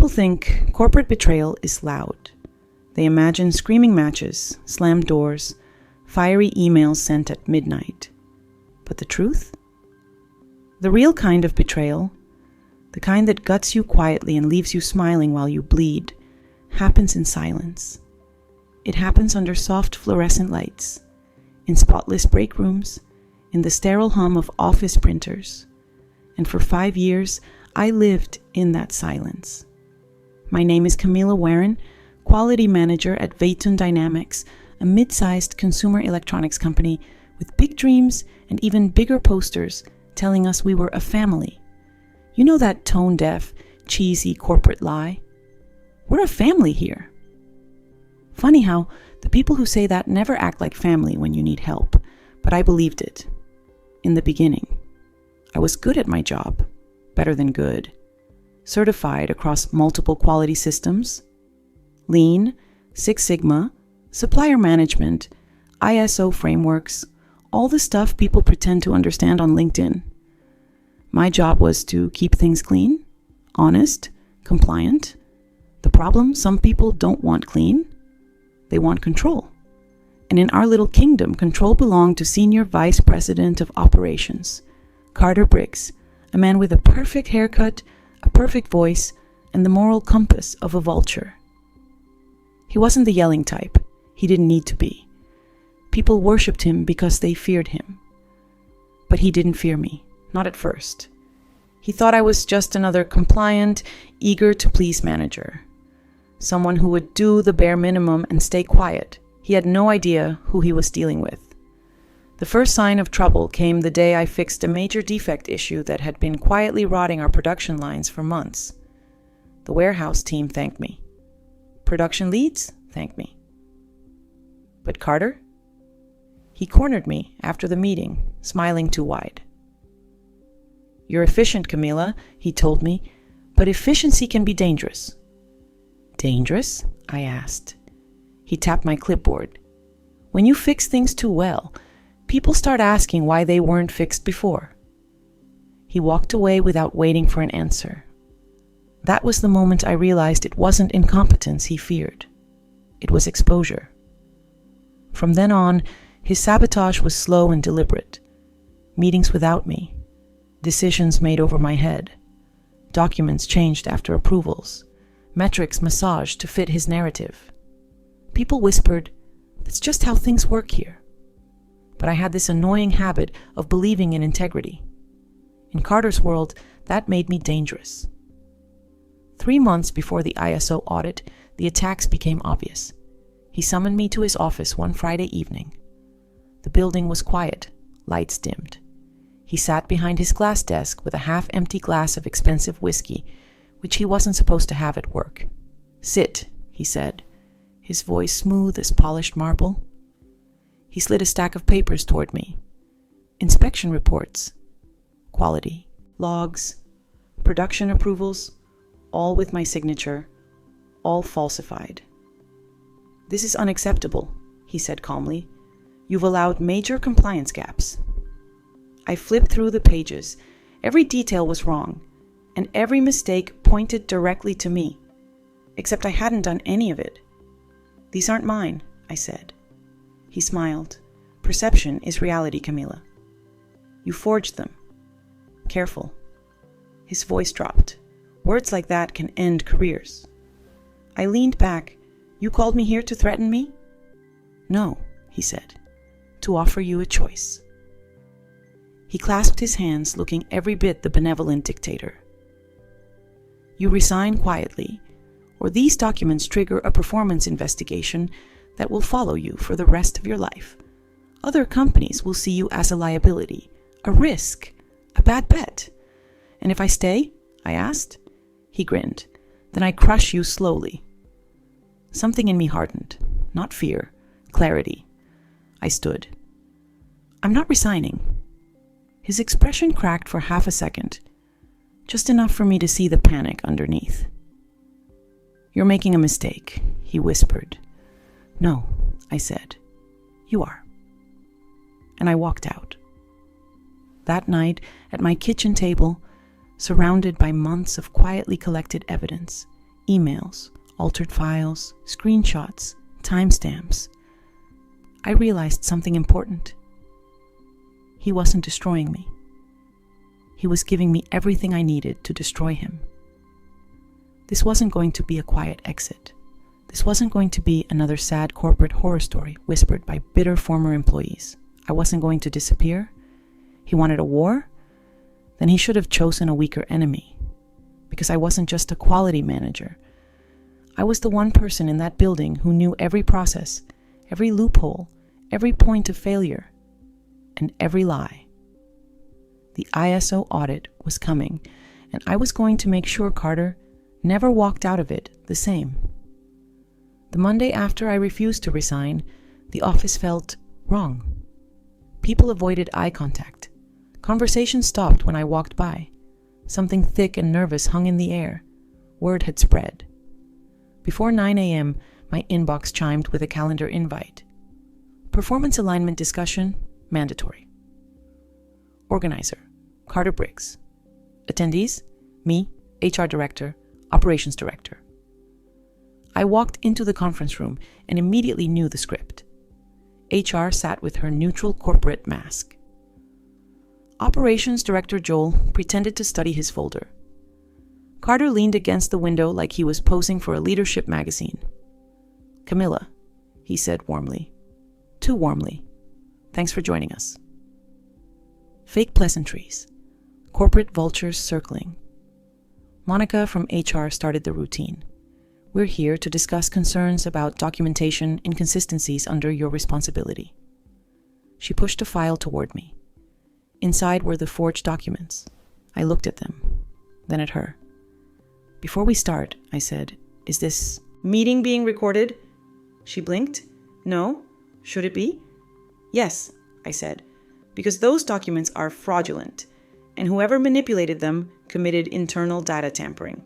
People think corporate betrayal is loud. They imagine screaming matches, slammed doors, fiery emails sent at midnight. But the truth? The real kind of betrayal, the kind that guts you quietly and leaves you smiling while you bleed, happens in silence. It happens under soft fluorescent lights, in spotless break rooms, in the sterile hum of office printers. And for 5 years, I lived in that silence. My name is Camila Warren, quality manager at Veyton Dynamics, a mid-sized consumer electronics company with big dreams and even bigger posters telling us we were a family. You know that tone-deaf, cheesy corporate lie? We're a family here. Funny how the people who say that never act like family when you need help, but I believed it. In the beginning. I was good at my job, better than good, certified across multiple quality systems, Lean, Six Sigma, supplier management, ISO frameworks, all the stuff people pretend to understand on LinkedIn. My job was to keep things clean, honest, compliant. The problem, some people don't want clean. They want control. And in our little kingdom, control belonged to Senior Vice President of Operations, Carter Briggs, a man with a perfect haircut, a perfect voice, and the moral compass of a vulture. He wasn't the yelling type. He didn't need to be. People worshipped him because they feared him. But he didn't fear me, not at first. He thought I was just another compliant, eager-to-please manager. Someone who would do the bare minimum and stay quiet. He had no idea who he was dealing with. The first sign of trouble came the day I fixed a major defect issue that had been quietly rotting our production lines for months. The warehouse team thanked me. Production leads thanked me. But Carter? He cornered me after the meeting, smiling too wide. "You're efficient, Camila," he told me, "but efficiency can be dangerous." "Dangerous?" I asked. He tapped my clipboard. "When you fix things too well, people start asking why they weren't fixed before." He walked away without waiting for an answer. That was the moment I realized it wasn't incompetence he feared. It was exposure. From then on, his sabotage was slow and deliberate. Meetings without me. Decisions made over my head. Documents changed after approvals. Metrics massaged to fit his narrative. People whispered, "That's just how things work here." But I had this annoying habit of believing in integrity. In Carter's world, that made me dangerous. 3 months before the ISO audit, the attacks became obvious. He summoned me to his office one Friday evening. The building was quiet, lights dimmed. He sat behind his glass desk with a half-empty glass of expensive whiskey, which he wasn't supposed to have at work. "Sit," he said, his voice smooth as polished marble. He slid a stack of papers toward me. Inspection reports, quality, logs, production approvals, all with my signature, all falsified. "This is unacceptable," he said calmly. "You've allowed major compliance gaps." I flipped through the pages. Every detail was wrong, and every mistake pointed directly to me, except I hadn't done any of it. "These aren't mine," I said. He smiled. "Perception is reality, Camila. You forged them. Careful." His voice dropped. Words like that can end careers. I leaned back. "You called me here to threaten me?" "No," he said. "To offer you a choice." He clasped his hands, looking every bit the benevolent dictator. "You resign quietly, or these documents trigger a performance investigation that will follow you for the rest of your life. Other companies will see you as a liability, a risk, a bad bet. And if I stay?" I asked. He grinned. "Then I crush you slowly." Something in me hardened. Not fear, clarity. I stood. "I'm not resigning." His expression cracked for half a second, just enough for me to see the panic underneath. "You're making a mistake," he whispered. "No," I said. "You are." And I walked out. That night, at my kitchen table, surrounded by months of quietly collected evidence, emails, altered files, screenshots, timestamps. I realized something important. He wasn't destroying me. He was giving me everything I needed to destroy him. This wasn't going to be a quiet exit. This wasn't going to be another sad corporate horror story whispered by bitter former employees. I wasn't going to disappear. He wanted a war? Then he should have chosen a weaker enemy. Because I wasn't just a quality manager. I was the one person in that building who knew every process, every loophole, every point of failure, and every lie. The ISO audit was coming, and I was going to make sure Carter never walked out of it the same. The Monday after I refused to resign, the office felt wrong. People avoided eye contact. Conversation stopped when I walked by. Something thick and nervous hung in the air. Word had spread. Before 9 a.m., my inbox chimed with a calendar invite. Performance alignment discussion, mandatory. Organizer, Carter Briggs. Attendees, me, HR Director, Operations Director. I walked into the conference room and immediately knew the script. HR sat with her neutral corporate mask. Operations Director Joel pretended to study his folder. Carter leaned against the window like he was posing for a leadership magazine. "Camilla," he said warmly. Too warmly. "Thanks for joining us." Fake pleasantries. Corporate vultures circling. Monica from HR started the routine. "We're here to discuss concerns about documentation inconsistencies under your responsibility." She pushed a file toward me. Inside were the forged documents. I looked at them, then at her. "Before we start," I said, "is this meeting being recorded?" She blinked. "No. Should it be?" "Yes," I said, "because those documents are fraudulent, and whoever manipulated them committed internal data tampering."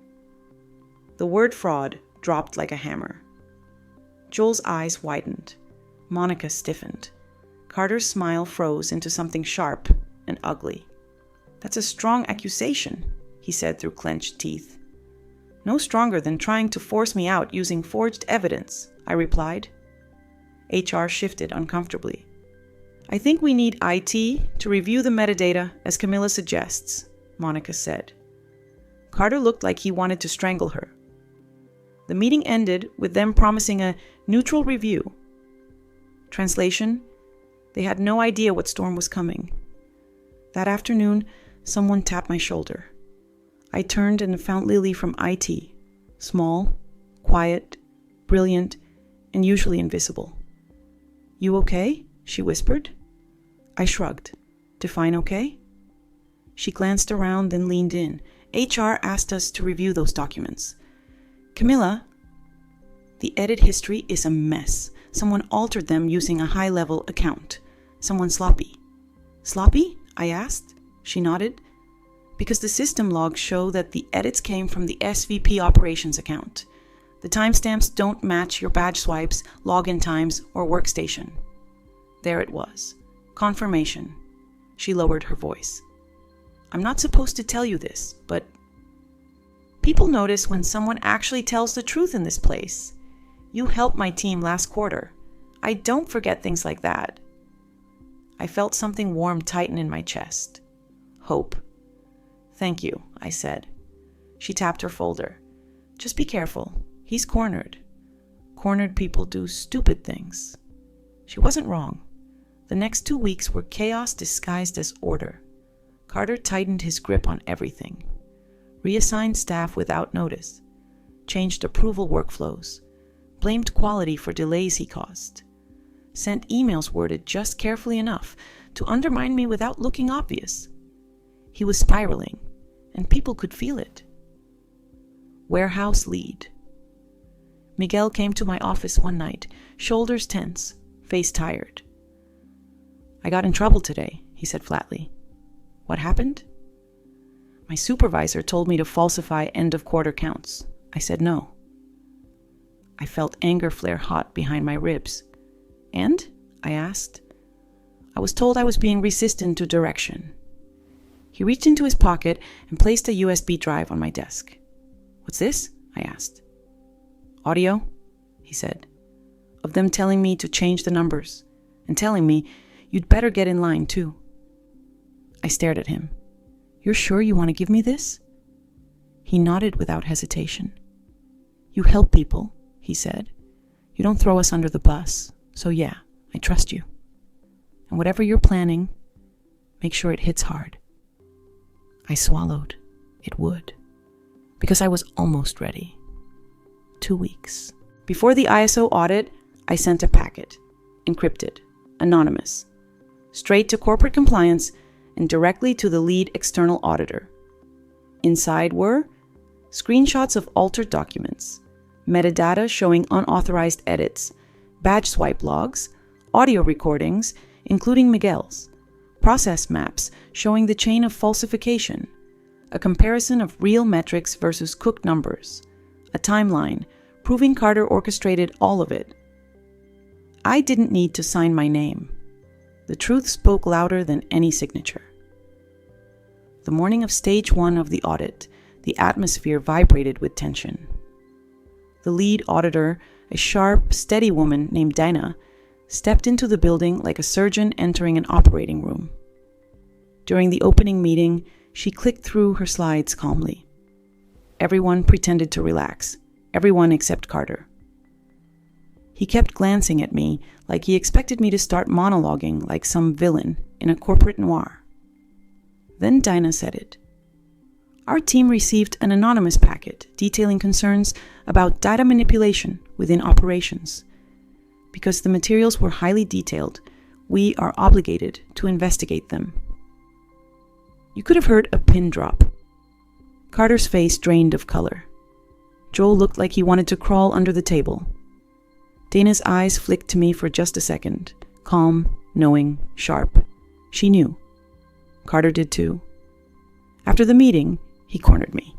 The word fraud dropped like a hammer. Joel's eyes widened. Monica stiffened. Carter's smile froze into something sharp and ugly. "That's a strong accusation," he said through clenched teeth. "No stronger than trying to force me out using forged evidence," I replied. HR shifted uncomfortably. "I think we need IT to review the metadata as Camilla suggests," Monica said. Carter looked like he wanted to strangle her. The meeting ended with them promising a neutral review. Translation: they had no idea what storm was coming. That afternoon, someone tapped my shoulder. I turned and found Lily from IT, small, quiet, brilliant, and usually invisible. "You okay?" she whispered. I shrugged. "Define okay?" She glanced around, then leaned in. "HR asked us to review those documents. Camilla, the edit history is a mess. Someone altered them using a high-level account. Someone sloppy." "Sloppy?" I asked. She nodded. "Because the system logs show that the edits came from the SVP operations account. The timestamps don't match your badge swipes, login times, or workstation." There it was. Confirmation. She lowered her voice. "I'm not supposed to tell you this, but people notice when someone actually tells the truth in this place. You helped my team last quarter. I don't forget things like that." I felt something warm tighten in my chest. Hope. "Thank you," I said. She tapped her folder. "Just be careful. He's cornered. Cornered people do stupid things." She wasn't wrong. The next 2 weeks were chaos disguised as order. Carter tightened his grip on everything. Reassigned staff without notice. Changed approval workflows. Blamed quality for delays he caused. Sent emails worded just carefully enough to undermine me without looking obvious. He was spiraling, and people could feel it. Warehouse lead. Miguel came to my office one night, shoulders tense, face tired. "I got in trouble today," he said flatly. "What happened?" "My supervisor told me to falsify end-of-quarter counts. I said no." I felt anger flare hot behind my ribs. "And?" I asked. "I was told I was being resistant to direction." He reached into his pocket and placed a USB drive on my desk. "What's this?" I asked. Audio, he said, of them telling me to change the numbers and telling me you'd better get in line too. I stared at him. You're sure you want to give me this? He nodded without hesitation. You help people, he said. You don't throw us under the bus. So yeah, I trust you. And whatever you're planning, make sure it hits hard. I swallowed. It would. Because I was almost ready. 2 weeks. Before the ISO audit, I sent a packet. Encrypted. Anonymous. Straight to corporate compliance and directly to the lead external auditor. Inside were screenshots of altered documents, metadata showing unauthorized edits, badge swipe logs, audio recordings, including Miguel's, process maps showing the chain of falsification, a comparison of real metrics versus cooked numbers, a timeline proving Carter orchestrated all of it. I didn't need to sign my name. The truth spoke louder than any signature. The morning of stage 1 of the audit, the atmosphere vibrated with tension. The lead auditor, a sharp, steady woman named Dinah, stepped into the building like a surgeon entering an operating room. During the opening meeting, she clicked through her slides calmly. Everyone pretended to relax, everyone except Carter. He kept glancing at me like he expected me to start monologuing like some villain in a corporate noir. Then Dinah said it. Our team received an anonymous packet detailing concerns about data manipulation within operations. Because the materials were highly detailed, we are obligated to investigate them. You could have heard a pin drop. Carter's face drained of color. Joel looked like he wanted to crawl under the table. Dana's eyes flicked to me for just a second, calm, knowing, sharp. She knew. Carter did too. After the meeting, he cornered me.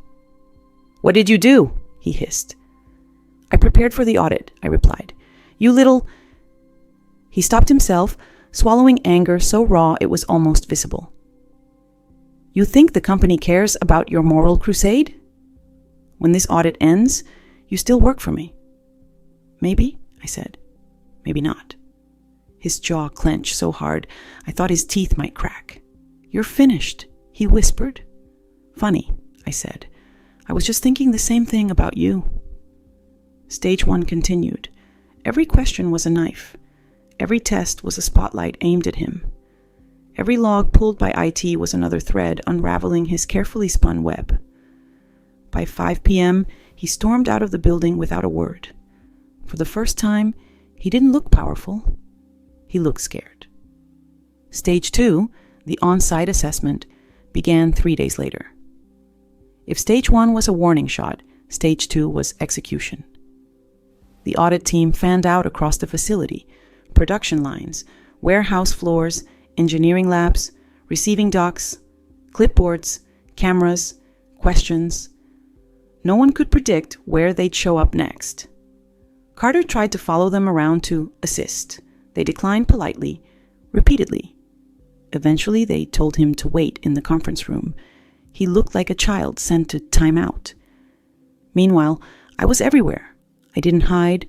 What did you do? He hissed. I prepared for the audit, I replied. You little... He stopped himself, swallowing anger so raw it was almost visible. You think the company cares about your moral crusade? When this audit ends, you still work for me. Maybe, I said. Maybe not. His jaw clenched so hard, I thought his teeth might crack. You're finished, he whispered. Funny, I said. I was just thinking the same thing about you. Stage 1 continued. Every question was a knife. Every test was a spotlight aimed at him. Every log pulled by IT was another thread unraveling his carefully spun web. By 5 p.m., he stormed out of the building without a word. For the first time, he didn't look powerful. He looked scared. Stage 2, the on-site assessment, began 3 days later. If Stage 1 was a warning shot, Stage 2 was execution. The audit team fanned out across the facility, production lines, warehouse floors, engineering labs, receiving docks, clipboards, cameras, questions. No one could predict where they'd show up next. Carter tried to follow them around to assist. They declined politely, repeatedly. Eventually, they told him to wait in the conference room. He looked like a child sent to time out. Meanwhile, I was everywhere. I didn't hide,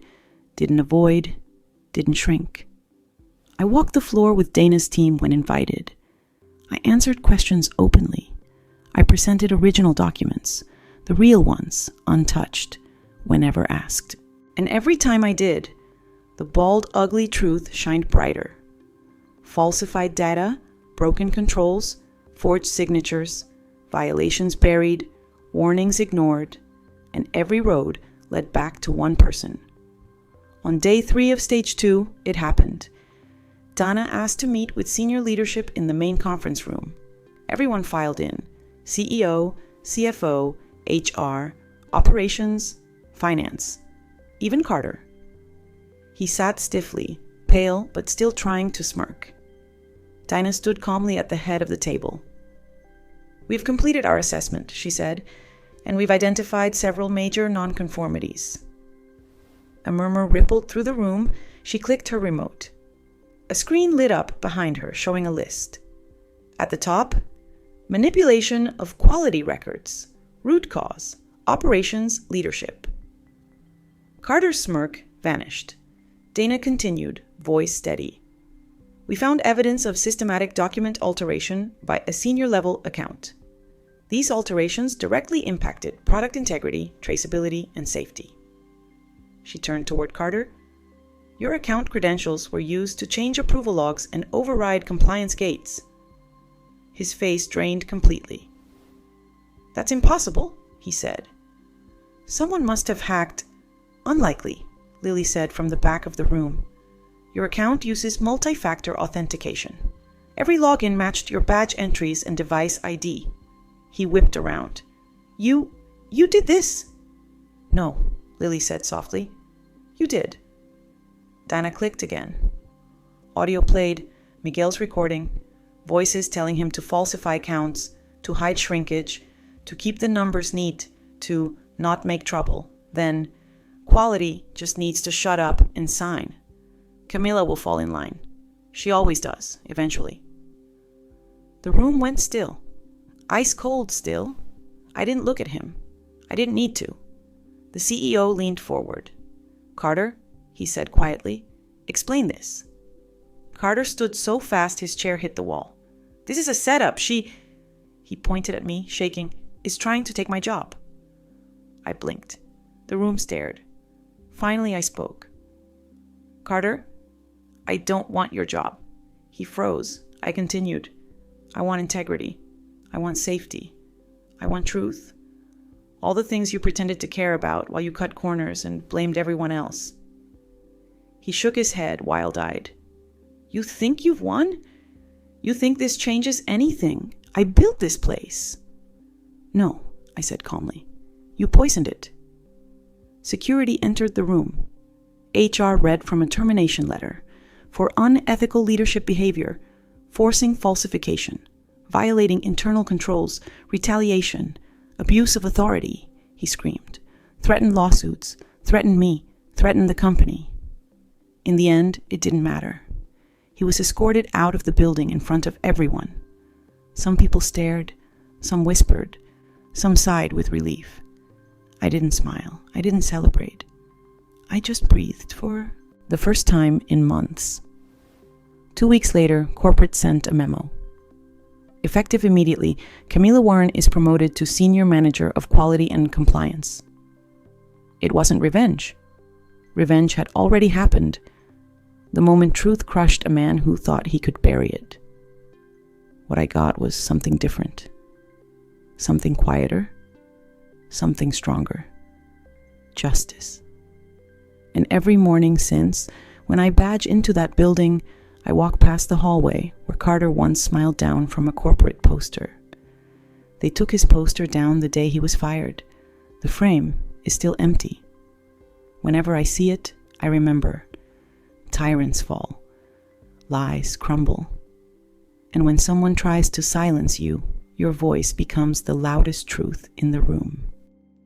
didn't avoid, didn't shrink. I walked the floor with Dana's team when invited. I answered questions openly. I presented original documents, the real ones, untouched, whenever asked. And every time I did, the bald, ugly truth shined brighter. Falsified data, broken controls, forged signatures, violations buried, warnings ignored, and every road led back to one person. On day 3 of Stage 2, it happened. Dana asked to meet with senior leadership in the main conference room. Everyone filed in. CEO, CFO, HR, operations, finance. Even Carter. He sat stiffly, pale but still trying to smirk. Dinah stood calmly at the head of the table. We've completed our assessment, she said, and we've identified several major nonconformities. A murmur rippled through the room. She clicked her remote. A screen lit up behind her, showing a list. At the top, manipulation of quality records, root cause, operations leadership. Carter's smirk vanished. Dana continued, voice steady. We found evidence of systematic document alteration by a senior-level account. These alterations directly impacted product integrity, traceability, and safety. She turned toward Carter. Your account credentials were used to change approval logs and override compliance gates. His face drained completely. That's impossible, he said. Someone must have hacked. Unlikely, Lily said from the back of the room. Your account uses multi-factor authentication. Every login matched your badge entries and device ID. He whipped around. You did this? No, Lily said softly. You did. Dana clicked again. Audio played, Miguel's recording, voices telling him to falsify counts, to hide shrinkage, to keep the numbers neat, to not make trouble. Then, quality just needs to shut up and sign. Camilla will fall in line. She always does, eventually. The room went still. Ice cold still. I didn't look at him. I didn't need to. The CEO leaned forward. Carter, he said quietly, explain this. Carter stood so fast his chair hit the wall. This is a setup. He pointed at me, shaking, is trying to take my job. I blinked. The room stared. Finally, I spoke. Carter, I don't want your job. He froze. I continued. I want integrity. I want safety. I want truth. All the things you pretended to care about while you cut corners and blamed everyone else. He shook his head, wild-eyed. You think you've won? You think this changes anything? I built this place. No, I said calmly. You poisoned it. Security entered the room. HR read from a termination letter for unethical leadership behavior, forcing falsification, violating internal controls, retaliation, abuse of authority, he screamed. Threatened lawsuits, threatened me, threatened the company. In the end, it didn't matter. He was escorted out of the building in front of everyone. Some people stared, some whispered, some sighed with relief. I didn't smile. I didn't celebrate. I just breathed for the first time in months. 2 weeks later, corporate sent a memo. Effective immediately, Camilla Warren is promoted to Senior Manager of Quality and Compliance. It wasn't revenge. Revenge had already happened, the moment truth crushed a man who thought he could bury it. What I got was something different. Something quieter. Something stronger. Justice. And every morning since, when I badge into that building, I walk past the hallway where Carter once smiled down from a corporate poster. They took his poster down the day he was fired. The frame is still empty. Whenever I see it, I remember. Tyrants fall. Lies crumble. And when someone tries to silence you, your voice becomes the loudest truth in the room.